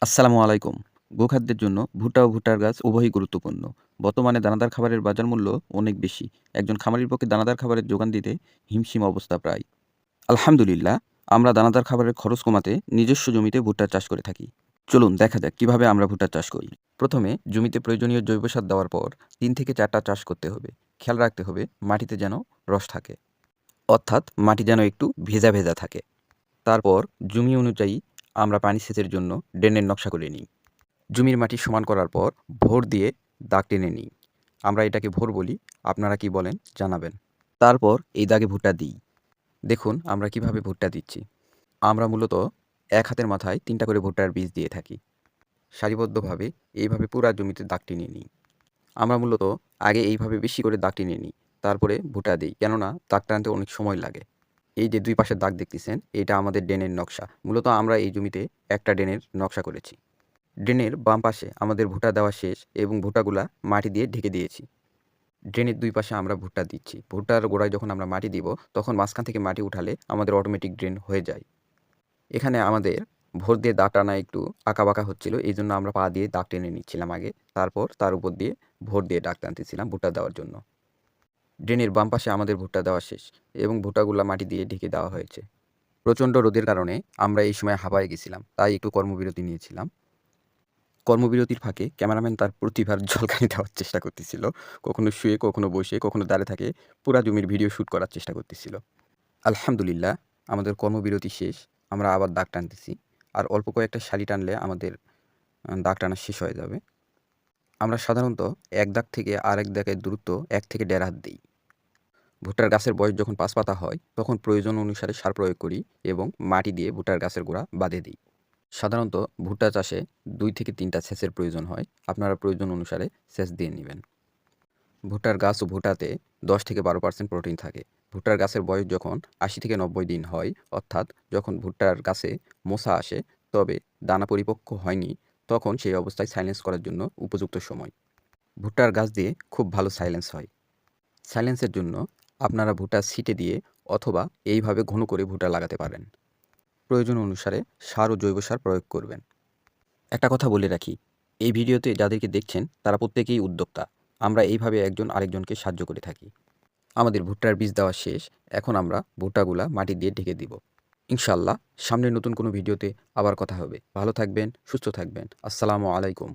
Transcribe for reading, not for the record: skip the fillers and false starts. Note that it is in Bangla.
আসসালামু আলাইকুম। গোখাদ্যের জন্য ভুট্টা ও ভুট্টার গাছ উভয়ই গুরুত্বপূর্ণ। বর্তমানে দানাদার খাবারের বাজার মূল্য অনেক বেশি। একজন খামারির পক্ষে দানাদার খাবারের যোগান দিতে হিমশিম অবস্থা প্রায়। আলহামদুলিল্লাহ, আমরা দানাদার খাবারের খরচ কমাতে নিজস্ব জমিতে ভুট্টার চাষ করে থাকি। চলুন দেখা যাক কিভাবে আমরা ভুট্টার চাষ করি। প্রথমে জমিতে প্রয়োজনীয় জৈব সার দেওয়ার পর ৩ থেকে ৪ টা চাষ করতে হবে। খেয়াল রাখতে হবে মাটিতে যেন রস থাকে। অর্থাৎ মাটি যেন একটু ভেজা, ভেজা থাকে। তারপর জমি অনুযায়ী আমরা পানি সেচের জন্য ড্রেনের নকশা করে নিই। জমির মাটি সমান করার পর ভোর দিয়ে দাগ টেনে নিই। আমরা এটাকে ভোর বলি। আপনারা কি বলেন জানাবেন। তারপর এই দাগে ভুট্টা দিই। দেখুন আমরা কিভাবে ভুট্টা দিচ্ছি। আমরা মূলত এক হাতের মাথায় ৩ টা করে ভুট্টার বীজ দিয়ে থাকি। সারিবদ্ধভাবে এইভাবে পুরা জমিতে দাগ টেনে নিই। আমরা মূলত আগে এইভাবে বেশি করে দাগ টেনে নিই। তারপরে ভুট্টা দিই। কেননা দাগ টানতে অনেক সময় লাগে। এই যে ২ পাশের দাগ দেখতেছেন, এটা আমাদের ড্রেনের নকশা। মূলত আমরা এই জমিতে একটা ড্রেনের নকশা করেছি। ড্রেনের বাম পাশে আমাদের ভুট্টা দেওয়া শেষ এবং ভুট্টাগুলা মাটি দিয়ে ঢেকে দিয়েছি। ড্রেনের ২ পাশে আমরা ভুট্টা দিচ্ছি। ভুট্টার গোড়ায় যখন আমরা মাটি দিব, তখন মাঝখান থেকে মাটি উঠালে আমাদের অটোমেটিক ড্রেন হয়ে যায়। এখানে আমাদের ভোর দিয়ে দাগ টানা একটু আঁকাবাঁকা হচ্ছিল। এইজন্য আমরা পা দিয়ে দাগ টেনে নিচ্ছিলাম আগে। তারপর তার উপর দিয়ে ভোর দিয়ে দাগ টানতেছিলাম ভুট্টা দেওয়ার জন্য। ড্রেনের বাম পাশে আমাদের ভুট্টা দেওয়া শেষ এবং ভুট্টাগুলা মাটি দিয়ে ঢেকে দেওয়া হয়েছে। প্রচণ্ড রোদের কারণে আমরা এই সময় হাঁপায়ে গেছিলাম। তাই একটু কর্মবিরতি নিয়েছিলাম। কর্মবিরতির ফাঁকে ক্যামেরাম্যান তার প্রতিভার ঝলকানি দেওয়ার চেষ্টা করতেছিল। কখনো শুয়ে, কখনো বসে, কখনো দাঁড়িয়ে থেকে পুরা জমির ভিডিও শুট করার চেষ্টা করতেছিল। আলহামদুলিল্লাহ, আমাদের কর্মবিরতি শেষ। আমরা আবার দাগ টানতেছি। আর অল্প কয়েকটা শালি টানলে আমাদের দাগ টানা শেষ হয়ে যাবে। আমরা সাধারণত এক দাগ থেকে আরেক দাগের দূরত্ব ১ থেকে ১.৫ হাত দেই। ভুট্টার গাছের বয়স যখন ৫ পাতা হয়, তখন প্রয়োজন অনুসারে সার প্রয়োগ করি এবং মাটি দিয়ে ভুট্টার গাছের গোড়া বাঁধে দিই। সাধারণত ভুট্টা চাষে ২ থেকে ৩ টা সেচের প্রয়োজন হয়। আপনারা প্রয়োজন অনুসারে সেচ দিয়ে নিবেন। ভুট্টার গাছ ও ভুট্টাতে ১০ থেকে ১২% প্রোটিন থাকে। ভুট্টার গাছের বয়স যখন ৮০ থেকে ৯০ দিন হয়, অর্থাৎ যখন ভুট্টার গাছে মোচা আসে, তবে দানা পরিপক্ব হয়নি, তখন সেই অবস্থায় সাইলেন্স করার জন্য উপযুক্ত সময়। ভুট্টার গাছ দিয়ে খুব ভালো সাইলেন্স হয়। সাইলেন্সের জন্য আপনারা ভুট্টা ছিটে দিয়ে অথবা এইভাবে ঘন করে ভুট্টা লাগাতে পারেন। প্রয়োজন অনুসারে সার ও জৈব সার প্রয়োগ করবেন। একটা কথা বলে রাখি, এই ভিডিওতে যাদেরকে দেখছেন তারা প্রত্যেকেই উদ্যোক্তা। আমরা এইভাবে একজন আরেকজনকে সাহায্য করে থাকি। আমাদের ভুট্টার বীজ দেওয়া শেষ। এখন আমরা ভুট্টাগুলা মাটি দিয়ে ঢেকে দিব। ইনশাআল্লাহ সামনের নতুন কোনো ভিডিওতে আবার কথা হবে। ভালো থাকবেন, সুস্থ থাকবেন। আসসালামু আলাইকুম।